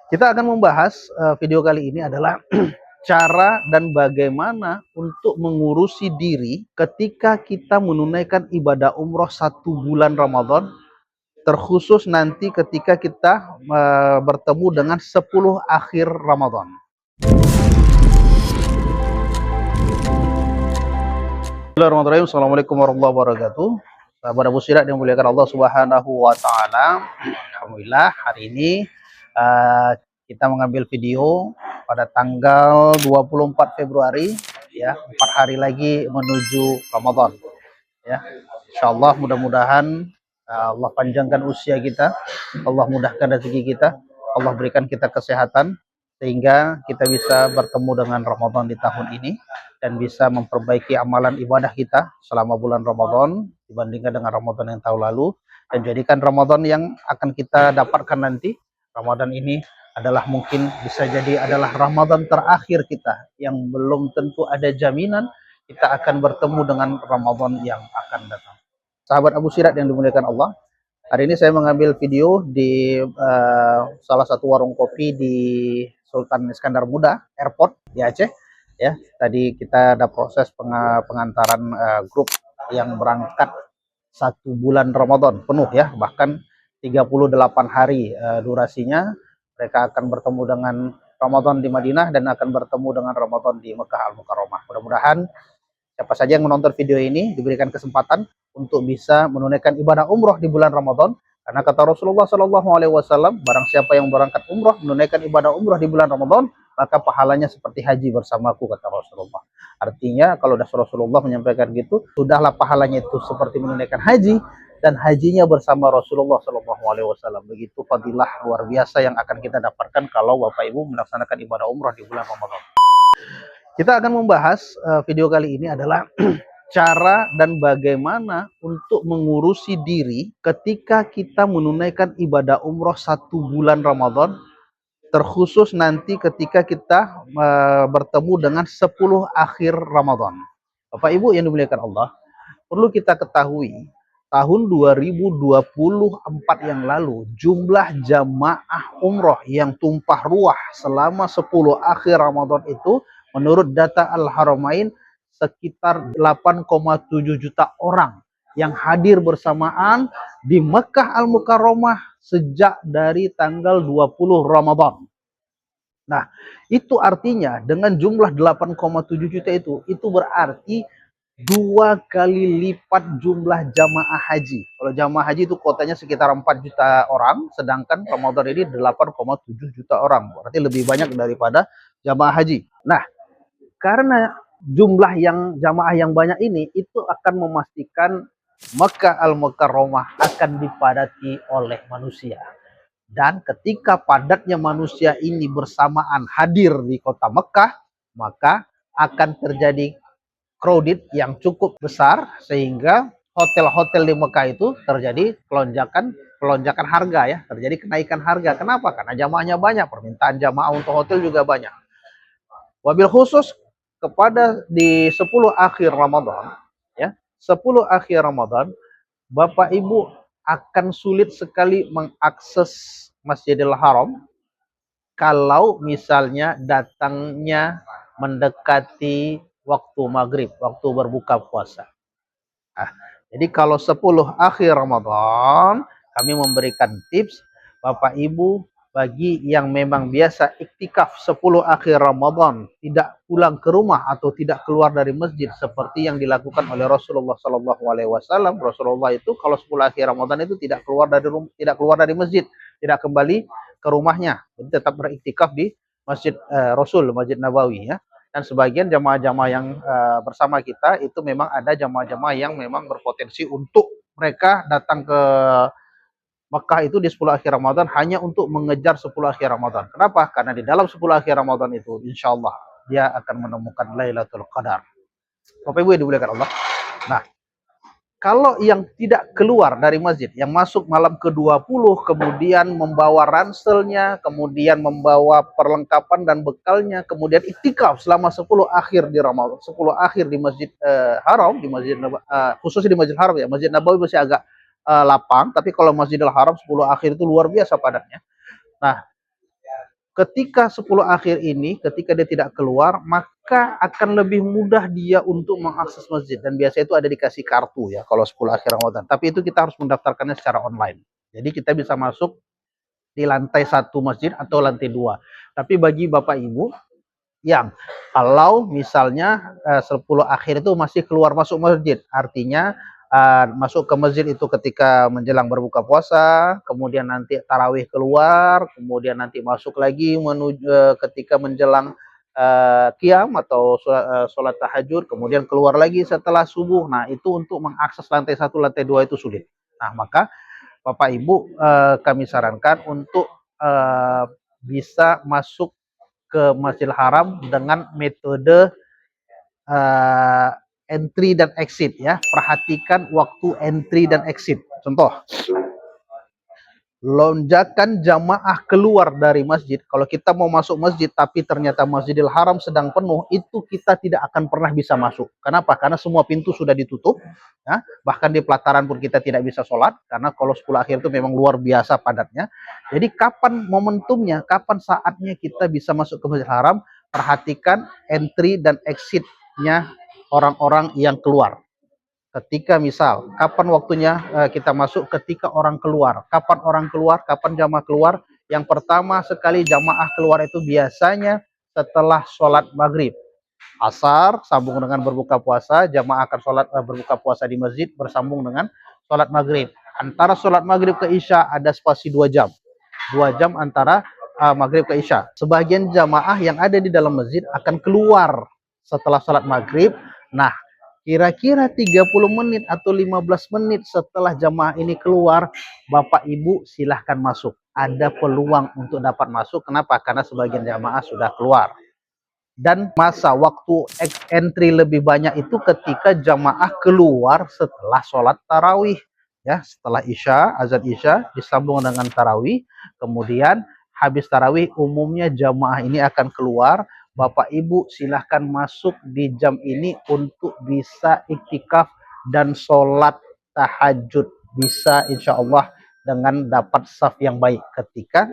Kita akan membahas video kali ini adalah cara dan bagaimana untuk mengurusi diri ketika kita menunaikan ibadah umroh 1 bulan Ramadan, terkhusus nanti ketika kita bertemu dengan 10 akhir Ramadan. Bismillahirrahmanirrahim. Assalamualaikum warahmatullahi wabarakatuh. Sahabat Abu Sirat yang dimuliakan Allah Subhanahu wa taala. Alhamdulillah hari ini kita mengambil video pada tanggal 24 Februari ya, 4 hari lagi menuju Ramadan ya. Insyaallah mudah-mudahan Allah panjangkan usia kita, Allah mudahkan rezeki kita, Allah berikan kita kesehatan sehingga kita bisa bertemu dengan Ramadan di tahun ini dan bisa memperbaiki amalan ibadah kita selama bulan Ramadan dibandingkan dengan Ramadan yang tahun lalu, dan jadikan Ramadan yang akan kita dapatkan nanti, Ramadan ini adalah mungkin bisa jadi adalah Ramadan terakhir kita yang belum tentu ada jaminan kita akan bertemu dengan Ramadan yang akan datang. Sahabat Abu Sirat yang dimuliakan Allah, hari ini saya mengambil video di salah satu warung kopi di Sultan Iskandar Muda Airport di Aceh. Ya, tadi kita ada proses pengantaran grup yang berangkat 1 bulan Ramadan penuh ya, bahkan 38 hari durasinya. Mereka akan bertemu dengan Ramadan di Madinah dan akan bertemu dengan Ramadan di Mekah Al-Mukarramah. Mudah-mudahan siapa saja yang menonton video ini diberikan kesempatan untuk bisa menunaikan ibadah umroh di bulan Ramadan. Karena kata Rasulullah SAW, barang siapa yang berangkat umroh menunaikan ibadah umroh di bulan Ramadan, maka pahalanya seperti haji bersamaku, kata Rasulullah. Artinya kalau Rasulullah menyampaikan gitu, sudahlah pahalanya itu seperti menunaikan haji, dan hajinya bersama Rasulullah SAW. Begitu fadilah luar biasa yang akan kita dapatkan kalau Bapak Ibu melaksanakan ibadah umroh di bulan Ramadan. Kita akan membahas video kali ini adalah cara dan bagaimana untuk mengurusi diri ketika kita menunaikan ibadah umroh 1 bulan Ramadan, terkhusus nanti ketika kita bertemu dengan 10 akhir Ramadan. Bapak Ibu yang dimuliakan Allah, perlu kita ketahui tahun 2024 yang lalu jumlah jamaah umroh yang tumpah ruah selama 10 akhir Ramadan itu menurut data Al-Haramain sekitar 8,7 juta orang yang hadir bersamaan di Mekah Al-Mukarramah sejak dari tanggal 20 Ramadan. Nah, itu artinya dengan jumlah 8,7 juta itu berarti 2 kali lipat jumlah jamaah haji. Kalau jamaah haji itu kuotanya sekitar 4 juta orang, sedangkan Ramadan ini 8,7 juta orang. Berarti lebih banyak daripada jamaah haji. Nah, karena jumlah jamaah yang banyak ini, itu akan memastikan Mekah Al-Mukarramah akan dipadati oleh manusia. Dan ketika padatnya manusia ini bersamaan hadir di kota Mekah, maka akan terjadi crowded yang cukup besar, sehingga hotel-hotel di Mekah itu terjadi pelonjakan harga ya, terjadi kenaikan harga. Kenapa? Karena jamaahnya banyak, permintaan jamaah untuk hotel juga banyak. Wabil khusus kepada di 10 akhir Ramadan ya, 10 akhir Ramadan, Bapak Ibu akan sulit sekali mengakses Masjidil Haram kalau misalnya datangnya mendekati waktu maghrib, waktu berbuka puasa. Nah, jadi kalau 10 akhir Ramadan, kami memberikan tips Bapak Ibu bagi yang memang biasa iktikaf 10 akhir Ramadan, tidak pulang ke rumah atau tidak keluar dari masjid seperti yang dilakukan oleh Rasulullah SAW. Rasulullah itu kalau 10 akhir Ramadan itu tidak keluar dari masjid, tidak kembali ke rumahnya, jadi tetap beriktikaf di Masjid Rasul, Masjid Nabawi ya. Dan sebagian jamaah-jamaah yang bersama kita itu memang ada jamaah-jamaah yang memang berpotensi untuk mereka datang ke Mekah itu di 10 akhir Ramadan hanya untuk mengejar 10 akhir Ramadan. Kenapa? Karena di dalam 10 akhir Ramadan itu insya Allah dia akan menemukan Lailatul Qadar. Bapak Ibu yang dimuliakan Allah. Nah, kalau yang tidak keluar dari masjid, yang masuk malam ke-20, kemudian membawa ranselnya, kemudian membawa perlengkapan dan bekalnya, kemudian iktikaf selama 10 akhir di Ramadan, 10 akhir di Masjid Haram, di Masjid khususnya di Masjid Haram ya. Masjid Nabawi masih agak lapang, tapi kalau Masjidil Haram 10 akhir itu luar biasa padatnya. Nah, ketika 10 akhir ini, ketika dia tidak keluar, maka akan lebih mudah dia untuk mengakses masjid. Dan biasanya itu ada dikasih kartu ya, kalau 10 akhir Ramadan. Tapi itu kita harus mendaftarkannya secara online. Jadi kita bisa masuk di lantai 1 masjid atau lantai 2. Tapi bagi Bapak Ibu yang kalau misalnya 10 akhir itu masih keluar masuk masjid, artinya masuk ke masjid itu ketika menjelang berbuka puasa, kemudian nanti tarawih keluar, kemudian nanti masuk lagi menuju ketika menjelang qiyam atau sholat tahajud, kemudian keluar lagi setelah subuh. Nah, itu untuk mengakses lantai 1, lantai 2 itu sulit. Nah, maka Bapak Ibu kami sarankan untuk bisa masuk ke Masjidil Haram dengan metode entry dan exit ya. Perhatikan waktu entry dan exit. Contoh, lonjakan jamaah keluar dari masjid. Kalau kita mau masuk masjid tapi ternyata Masjidil Haram sedang penuh, itu kita tidak akan pernah bisa masuk. Kenapa? Karena semua pintu sudah ditutup ya. Bahkan di pelataran pun kita tidak bisa sholat, karena kalau 10 akhir itu memang luar biasa padatnya. Jadi kapan momentumnya, kapan saatnya kita bisa masuk ke Masjidil Haram? Perhatikan entry dan exitnya orang-orang yang keluar. Ketika misal, kapan waktunya kita masuk? Ketika orang keluar. Kapan orang keluar? Kapan jamaah keluar? Yang pertama sekali jamaah keluar itu biasanya setelah sholat maghrib. Asar, sambung dengan berbuka puasa, jamaah akan sholat berbuka puasa di masjid, bersambung dengan sholat maghrib. Antara sholat maghrib ke isya ada spasi 2 jam. 2 jam antara maghrib ke isya. Sebagian jamaah yang ada di dalam masjid akan keluar setelah sholat maghrib. Nah, kira-kira 30 menit atau 15 menit setelah jamaah ini keluar, Bapak Ibu silahkan masuk. Ada peluang untuk dapat masuk. Kenapa? Karena sebagian jamaah sudah keluar. Dan masa waktu entry lebih banyak itu ketika jamaah keluar setelah sholat tarawih. Ya, setelah isya, azan isya disambung dengan tarawih. Kemudian habis tarawih umumnya jamaah ini akan keluar. Bapak Ibu silahkan masuk di jam ini untuk bisa iktikaf dan sholat tahajud. Bisa insya Allah dengan dapat saf yang baik. Ketika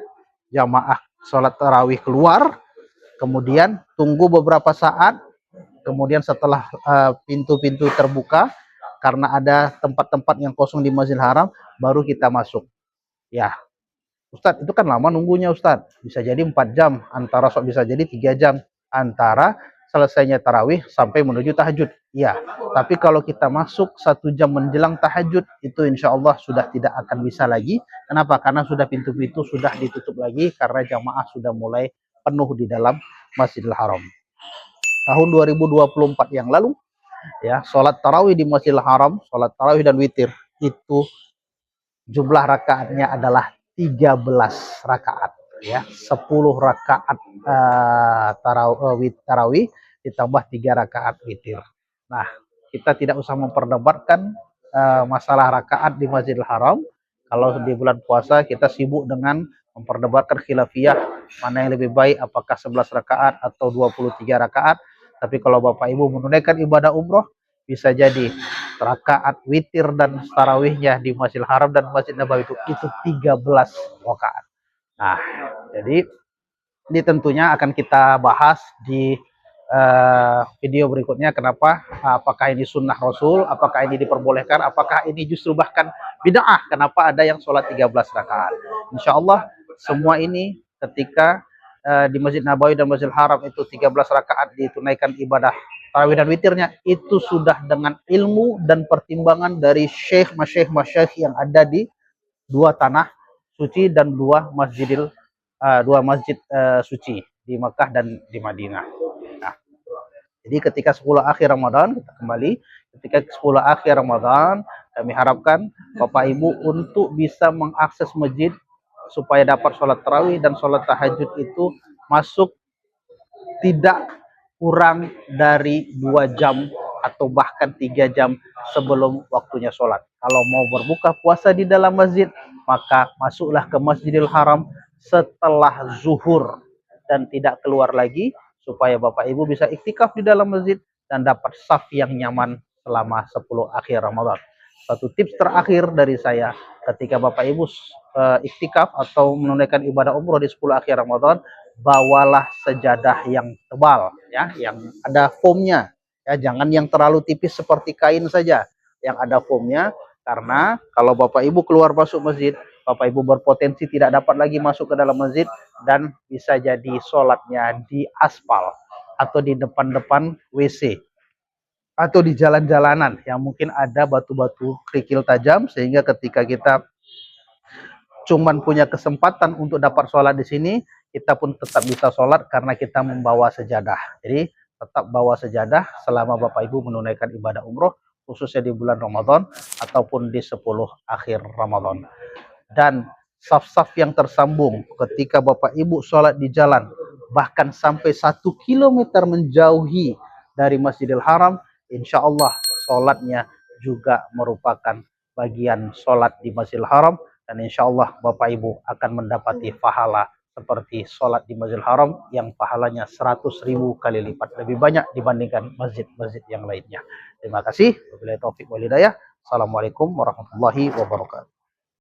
jamaah sholat tarawih keluar, kemudian tunggu beberapa saat, kemudian setelah pintu-pintu terbuka, karena ada tempat-tempat yang kosong di Masjidil Haram, baru kita masuk. Ya, Ustadz, itu kan lama nunggunya Ustadz. Bisa jadi 4 jam, bisa jadi 3 jam antara selesainya tarawih sampai menuju tahajud. Ya, tapi kalau kita masuk 1 jam menjelang tahajud, itu insya Allah sudah tidak akan bisa lagi. Kenapa? Karena sudah pintu-pintu sudah ditutup lagi, karena jamaah sudah mulai penuh di dalam Masjidil Haram. Tahun 2024 yang lalu, ya, sholat tarawih di Masjidil Haram, sholat tarawih dan witir, itu jumlah rakaatnya adalah 13 rakaat. Ya, 10 rakaat tarawih ditambah 3 rakaat witir. Nah, kita tidak usah memperdebatkan masalah rakaat di Masjidil Haram. Kalau di bulan puasa kita sibuk dengan memperdebatkan khilafiyah, mana yang lebih baik, apakah 11 rakaat atau 23 rakaat. Tapi kalau Bapak Ibu menunaikan ibadah umroh, bisa jadi rakaat witir dan tarawihnya di Masjidil Haram dan Masjid Nabawi itu 13 rakaat. Nah, jadi ini tentunya akan kita bahas di video berikutnya. Kenapa? Apakah ini sunnah Rasul? Apakah ini diperbolehkan? Apakah ini justru bahkan bid'ah? Kenapa ada yang sholat 13 rakaat? Insya Allah semua ini ketika di Masjid Nabawi dan Masjidil Haram itu 13 rakaat ditunaikan ibadah tarawih dan witirnya, itu sudah dengan ilmu dan pertimbangan dari masyayikh yang ada di 2 tanah suci dan 2 masjid suci di Mekah dan di Madinah. Nah, jadi ketika 10 akhir Ramadan, kita kembali, ketika 10 akhir Ramadan, kami harapkan Bapak Ibu untuk bisa mengakses masjid supaya dapat sholat tarawih dan sholat tahajud itu masuk tidak kurang dari 2 jam atau bahkan 3 jam sebelum waktunya sholat. Kalau mau berbuka puasa di dalam masjid, maka masuklah ke Masjidil Haram setelah zuhur dan tidak keluar lagi, supaya Bapak Ibu bisa iktikaf di dalam masjid dan dapat saf yang nyaman selama 10 akhir Ramadan. Satu tips terakhir dari saya, ketika Bapak Ibu iktikaf atau menunaikan ibadah umroh di 10 akhir Ramadan, bawalah sejadah yang tebal, ya, yang ada foamnya, ya, jangan yang terlalu tipis seperti kain saja, yang ada foamnya, karena kalau Bapak Ibu keluar masuk masjid, Bapak Ibu berpotensi tidak dapat lagi masuk ke dalam masjid dan bisa jadi sholatnya di aspal atau di depan-depan WC atau di jalan-jalanan yang mungkin ada batu-batu kerikil tajam, sehingga ketika kita cuman punya kesempatan untuk dapat sholat di sini, kita pun tetap bisa sholat karena kita membawa sejadah. Jadi tetap bawa sejadah selama Bapak Ibu menunaikan ibadah umroh, khususnya di bulan Ramadan ataupun di 10 akhir Ramadan. Dan saf-saf yang tersambung ketika Bapak Ibu sholat di jalan, bahkan sampai 1 kilometer menjauhi dari Masjidil Haram, insya Allah sholatnya juga merupakan bagian sholat di Masjidil Haram, dan insya Allah Bapak Ibu akan mendapati pahala seperti sholat di Masjidil Haram yang pahalanya 100.000 kali lipat, lebih banyak dibandingkan masjid-masjid yang lainnya. Terima kasih. Wabillahi taufiq wal hidayah. Assalamualaikum warahmatullahi wabarakatuh.